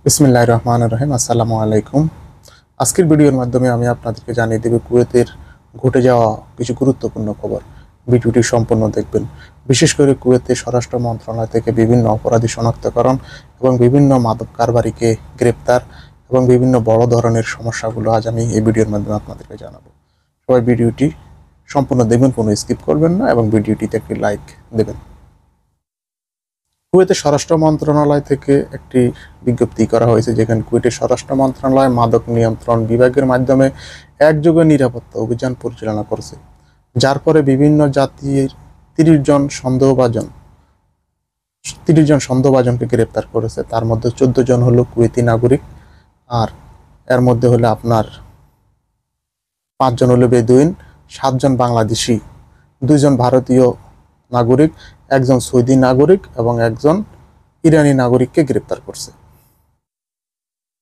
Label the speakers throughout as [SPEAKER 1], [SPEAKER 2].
[SPEAKER 1] বিসমিল্লাহির রহমানির রহিম। আসসালামু আলাইকুম। আজকের ভিডিওর মাধ্যমে আমি আপনাদেরকে জানিয়ে দেব কুয়েতের ঘটে যাওয়া কিছু গুরুত্বপূর্ণ খবর। ভিডিওটি সম্পূর্ণ দেখবেন। বিশেষ করে কুয়েতের স্বরাষ্ট্র মন্ত্রণালয় থেকে বিভিন্ন অপরাধী শনাক্তকরণ এবং বিভিন্ন মাদক কারবারিকে গ্রেপ্তার এবং বিভিন্ন বড় ধরনের সমস্যাগুলো আজ আমি এই ভিডিওর মাধ্যমে আপনাদেরকে জানাবো। সবাই ভিডিওটি সম্পূর্ণ দেখবেন, কোনো স্কিপ করবেন না এবং ভিডিওটিতে একটি লাইক দেবেন। কুয়েতের স্বরাষ্ট্র মন্ত্রণালয় থেকে একটি বিজ্ঞপ্তি করা হয়েছে, যেখানে কুয়েতের স্বরাষ্ট্র মন্ত্রণালয় মাদক নিয়ন্ত্রণ বিভাগের মাধ্যমে একযোগে নিরাপত্তা অভিযান পরিচালনা করছে, যার পরে বিভিন্ন জাতির 30 জন সন্দেহভাজনকে গ্রেপ্তার করেছে। তার মধ্যে 14 জন হলো কুয়েতি নাগরিক, আর এর মধ্যে হলো আপনার 5 জন হলো বেদুইন, 7 জন বাংলাদেশি, 2 জন ভারতীয় নাগরিক, একজন সৌদি নাগরিক এবং একজন ইরানি নাগরিককে গ্রেপ্তার করছে।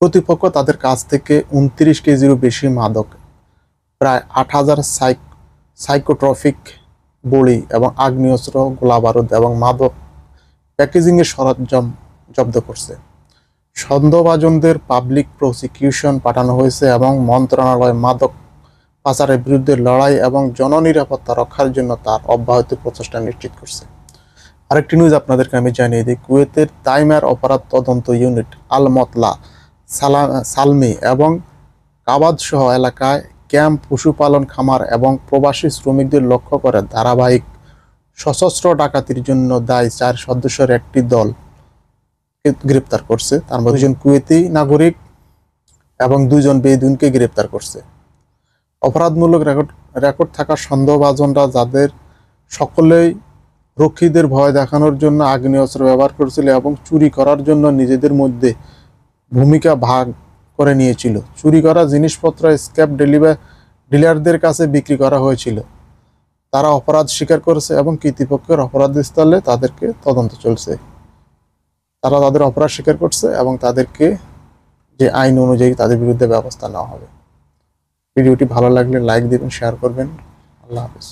[SPEAKER 1] কর্তৃপক্ষ তাদের কাছ থেকে 29 কেজিরও বেশি মাদক, প্রায় 8,000 সাইকোট্রপিক বড়ি এবং আগ্নেয়াস্ত্র, গোলাবারুদ এবং মাদক প্যাকেজিংয়ের সরঞ্জাম জব্দ করছে। সন্দেহভাজনদের পাবলিক প্রসিকিউশন পাঠানো হয়েছে এবং মন্ত্রণালয় মাদক পাচারের বিরুদ্ধে লড়াই এবং জননিরাপত্তা রক্ষার জন্য তার অব্যাহত প্রচেষ্টা নিশ্চিত করছে। আরেকটি নিউজ আপনাদেরকে আমি জানিয়ে দিই, কুয়েতের তাইমার অপরাধ তদন্ত ইউনিট আল মতলা, সালমি এবং কাবাদ সহ এলাকায় ক্যাম্প, পশুপালন খামার এবং প্রবাসী শ্রমিকদের লক্ষ্য করে ধারাবাহিক সশস্ত্র ডাকাতির জন্য দায়ী 4 সদস্যের একটি দল গ্রেপ্তার করছে। তার মধ্যে 2 জন কুয়েতি নাগরিক এবং 2 জন বেদুইনকে গ্রেপ্তার করছে। অপরাধমূলক রেকর্ড থাকা সন্দেহভাজনরা, যাদের সকলেই রক্ষীদের ভয় দেখানোর জন্য আগ্নেয়াস্ত্র ব্যবহার করেছিল এবং চুরি করার জন্য নিজেদের মধ্যে ভূমিকা ভাগ করে নিয়েছিল। চুরি করা জিনিসপত্র স্ক্র্যাপ ডিলারদের কাছে বিক্রি করা হয়েছিল। তারা অপরাধ স্বীকার করেছে এবং কর্তৃপক্ষের অপরাধস্থলে তাদেরকে তদন্ত চলছে। তারা তাদের অপরাধ স্বীকার করছে এবং তাদেরকে যে আইন অনুযায়ী তাদের বিরুদ্ধে ব্যবস্থা নেওয়া হবে। ভিডিওটি ভালো লাগলে লাইক দিবেন, শেয়ার করবেন। আল্লাহ হাফেজ।